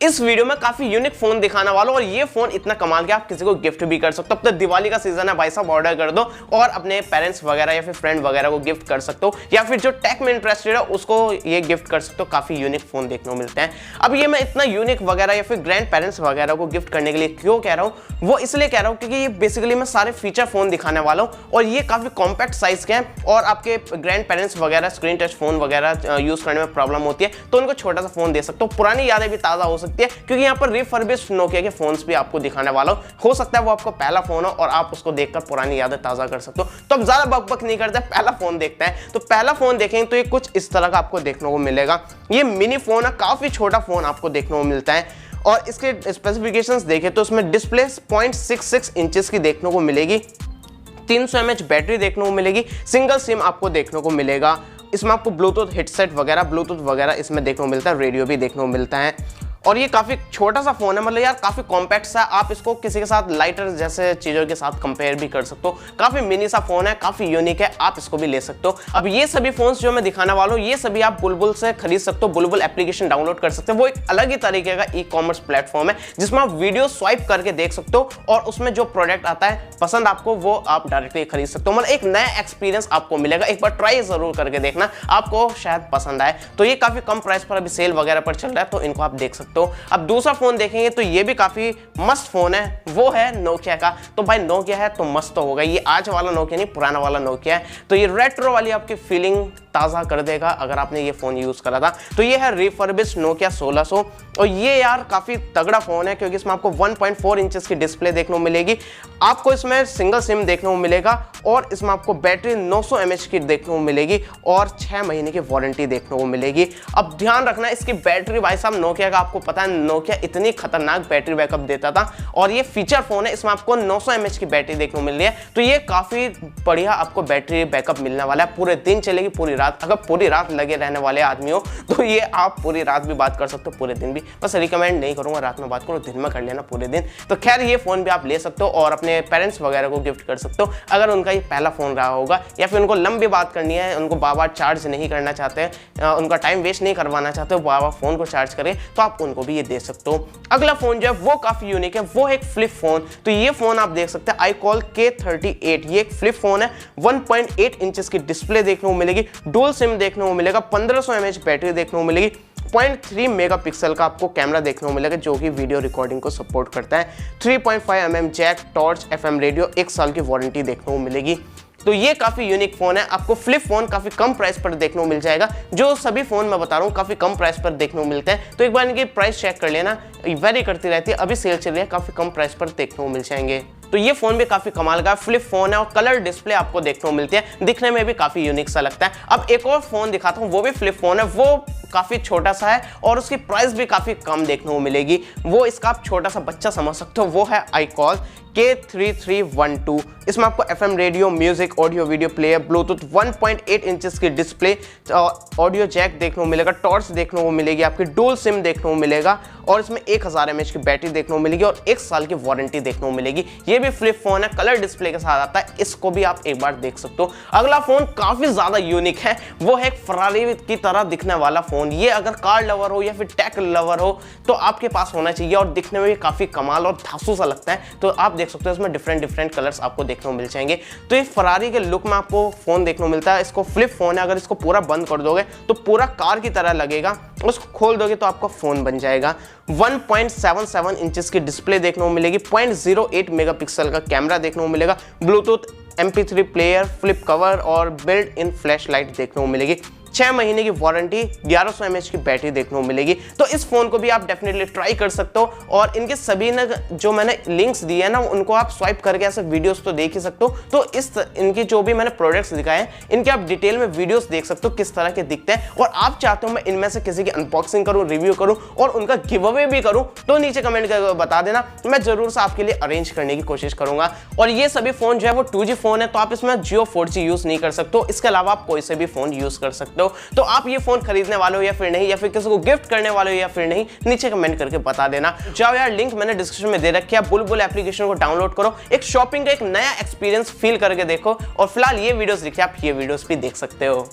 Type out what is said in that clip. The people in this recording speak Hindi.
इस वीडियो में काफी यूनिक फोन दिखाने वाला हूं और ये फोन इतना कमाल के आप किसी को गिफ्ट भी कर सकते हो। अब तो दिवाली का सीजन है भाई साहब, ऑर्डर कर दो और अपने पेरेंट्स वगैरह या फिर फ्रेंड वगैरह को गिफ्ट कर सकते हो, या फिर जो टेक में इंटरेस्टेड है उसको ये गिफ्ट कर सकते हो। काफी यूनिक फोन देखने को मिलते हैं। अब ये मैं इतना यूनिक वगैरह या फिर ग्रैंड पेरेंट्स वगैरह को गिफ्ट करने के लिए क्यों कह रहा हूँ, वो इसलिए कह रहा हूँ क्योंकि ये बेसिकली मैं सारे फीचर फोन दिखाने वाला हूँ और ये काफी कॉम्पैक्ट साइज के हैं और आपके ग्रैंड पेरेंट्स वगैरह स्क्रीन टच फोन वगैरह यूज करने में प्रॉब्लम होती है तो उनको छोटा सा फोन दे सकते हो। पुरानी यादें भी ताजा हो सकती है क्योंकि यहाँ पर रिफर्बिश्ड नोकिया के फोन्स भी आपको दिखाने वाला हो सकता है वो आपको पहला फोन हो और आप उसको देखकर पुरानी यादें ताजा कर सकते हो। तो अब ज्यादा बकबक नहीं करते, पहला फोन देखते हैं। तो पहला फोन देखेंगे तो ये कुछ इस तरह का आपको देखने को मिलेगा। ये मिनी फोन है, काफी छोटा फोन आपको देखने को मिलता है और इसके स्पेसिफिकेशंस देखें तो इसमें डिस्प्ले 0.66 इंचेस की देखने को मिलेगी, 300 mAh बैटरी देखने को मिलेगी, सिंगल सिम आपको देखने को मिलेगा। इसमें आपको ब्लूटूथ हेडसेट वगैरह ब्लूटूथ वगैरह इसमें देखने को मिलता है, रेडियो भी देखने को मिलता है और ये काफी छोटा सा फोन है, मतलब यार काफी कॉम्पैक्ट सा। आप इसको किसी के साथ लाइटर जैसे चीजों के साथ कंपेयर भी कर सकते हो। काफी मिनी सा फोन है, काफी यूनिक है, आप इसको भी ले सकते हो। अब ये सभी फोन्स जो मैं दिखाने वाला हूँ ये सभी आप बुलबुल से खरीद सकते हो, बुलबुल एप्लीकेशन डाउनलोड कर सकते हो। वो एक अलग ही तरीके का ई-कॉमर्स प्लेटफॉर्म है जिसमें आप वीडियो स्वाइप करके देख सकते हो और उसमें जो प्रोडक्ट आता है पसंद आपको वो आप डायरेक्टली खरीद सकते हो। मतलब एक नया एक्सपीरियंस आपको मिलेगा, एक बार ट्राई जरूर करके देखना, आपको शायद पसंद आए। तो ये काफी कम प्राइस पर अभी सेल वगैरह पर चल रहा है तो इनको आप देख सकते हो। अब दूसरा फोन देखेंगे तो ये भी काफी मस्त फोन है, वो है नोकिया का। तो भाई नोकिया है तो मस्त तो होगा, ये आज वाला नोकिया नहीं पुराना वाला नोकिया है। तो ये रेट्रो वाली आपकी फीलिंग ताजा कर देगा अगर आपने ये फोन यूज करा था। तो ये है रिफर्बिश्ड नोकिया 1600 और ये यार काफी तगड़ा फोन है क्योंकि इसमें आपको 1.4 इंचेस की डिस्प्ले देखने को मिलेगी, आपको इसमें सिंगल सिम देखने को मिलेगा और इसमें आपको बैटरी 900 mAh की देखने को मिलेगी और 6 महीने की वारंटी देखने को मिलेगी। अब ध्यान रखना इसकी बैटरी भाई साहब, नोकिया का आपको पता है नोकिया इतनी खतरनाक बैटरी बैकअप देता था और ये फीचर फोन है, इसमें आपको 900 mAh की बैटरी देखने को मिल रही है। तो ये काफी बढ़िया आपको बैटरी बैकअप मिलने वाला है, पूरे दिन चलेगी, पूरी रात। अगर पूरी रात लगे रहने वाले आदमी हो तो ये आप पूरी रात भी बात कर सकते हो, पूरे दिन भी। बस रिकमेंड नहीं करूंगा रात में बात करो, दिन में कर लेना पूरे दिन। तो खैर ये फोन भी आप ले सकते हो और अपने पेरेंट्स वगैरह को गिफ्ट कर सकते हो अगर उनका ये पहला फोन रहा होगा या फिर उनको लंबी बात करनी है, उनको बार-बार चार्ज नहीं करना चाहते, उनका टाइम वेस्ट नहीं करवाना चाहते हो, बार-बार फोन को चार्ज करें तो आप उनको भी ये दे सकते हो। अगला फोन जो है वो काफी यूनिक है, वो है एक फ्लिप फोन। तो ये फोन आप देख सकते हैं iQOO K38, ये एक फ्लिप फोन है, 1.8 इंचेस की डिस्प्ले देखने को मिलेगी, डुअल सिम देखने को मिलेगा, 1500 mAh बैटरी देखने को मिलेगी, 0.3 मेगापिक्सल का आपको कैमरा देखने को मिलेगा जो कि वीडियो रिकॉर्डिंग को सपोर्ट करता है, 3.5 mm jack, torch, FM radio, 1 साल की वारंटी देखने को मिलेगी। तो ये काफी यूनिक फोन है, आपको फ्लिप फोन काफी कम प्राइस पर देखने को मिल जाएगा। जो सभी फोन मैं बता रहा हूँ काफी कम प्राइस पर देखने को मिलते हैं, तो एक बार इनकी प्राइस चेक कर लेना, वेरी करती रहती है, अभी सेल चल रही है, काफी कम प्राइस पर देखने को मिल जाएंगे। तो ये फोन भी काफी कमाल का फ्लिप फोन है और कलर डिस्प्ले आपको देखने को मिलती है, दिखने में भी काफी यूनिक सा लगता है। अब एक और फोन दिखाता हूँ, वो भी फ्लिप फोन है, वो काफी छोटा सा है और उसकी प्राइस भी काफी कम देखने को मिलेगी। वो इसका आप छोटा सा बच्चा समझ सकते हो, वो है iQOO K3312। इसमें आपको FM radio, music, audio video player, Bluetooth, 1.8 inches की डिस्प्ले, ऑडियो जैक देखने को मिलेगा, टॉर्च देखने को मिलेगी, आपकी डुअल सिम देखने को मिलेगा और इसमें 1000 mAh की बैटरी देखने को मिलेगी और 1 साल की वारंटी देखने को मिलेगी। ये भी फ्लिप फोन है, कलर डिस्प्ले के साथ आता है, इसको भी आप एक बार देख सकते हो। अगला फोन काफी ज्यादा यूनिक है, वो है एक फरारी की तरह दिखने वाला फोन। ये अगर कार लवर हो या फिर टेक लवर हो तो आपके पास होना चाहिए और दिखने में भी काफी कमाल और धांसू सा लगता है। तो आप देख सकते हो इसमें डिफरेंट कलर्स आपको देखने को मिल जाएंगे। तो ये फरारी के लुक में आपको फोन देखने को मिलता है। इसको फ्लिप फोन है, अगर इसको पूरा बंद कर दोगे तो पूरा कार की तरह लगेगा, उसको खोल दोगे तो आपका फोन बन जाएगा। 1.77 इंचेस की डिस्प्ले देखने को मिलेगी, 0.08 मेगापिक्सल का कैमरा देखने को मिलेगा, Bluetooth, MP3 player, flip cover और बिल्ट इन फ्लैश लाइट देखने को मिलेगी, 6 महीने की वारंटी, 1100 mAh की बैटरी देखने को मिलेगी। तो इस फोन को भी आप डेफिनेटली ट्राई कर सकते हो और इनके सभी ना जो मैंने लिंक्स दिए हैं ना उनको आप स्वाइप करके ऐसे वीडियोस तो देख ही सकते हो। तो इनकी जो भी मैंने प्रोडक्ट्स दिखाए हैं इनके आप डिटेल में वीडियोस देख सकते हो किस तरह के दिखते हैं और आप चाहते हो मैं इनमें से किसी की अनबॉक्सिंग करूं, रिव्यू करूं और उनका गिव अवे भी करूं तो नीचे कमेंट करके बता देना, मैं जरूर से आपके लिए अरेंज करने की कोशिश करूंगा। और ये सभी फोन जो है वो 2G फोन है, तो आप इसमें जियो 4G यूज नहीं कर सकते हो, इसके अलावा आप कोई से भी फोन यूज कर सकते हो। तो आप ये फोन खरीदने वाले हो या फिर नहीं, या फिर किसी को गिफ्ट करने वाले हो या फिर नहीं, नीचे कमेंट करके बता देना। जाओ यार, लिंक मैंने डिस्क्रिप्शन में दे रखी है, बुलबुल एप्लीकेशन को डाउनलोड करो, एक शॉपिंग का एक नया एक्सपीरियंस फील करके देखो। और फिलहाल ये वीडियोस देखिए, आप ये वीडियोस भी देख सकते हो।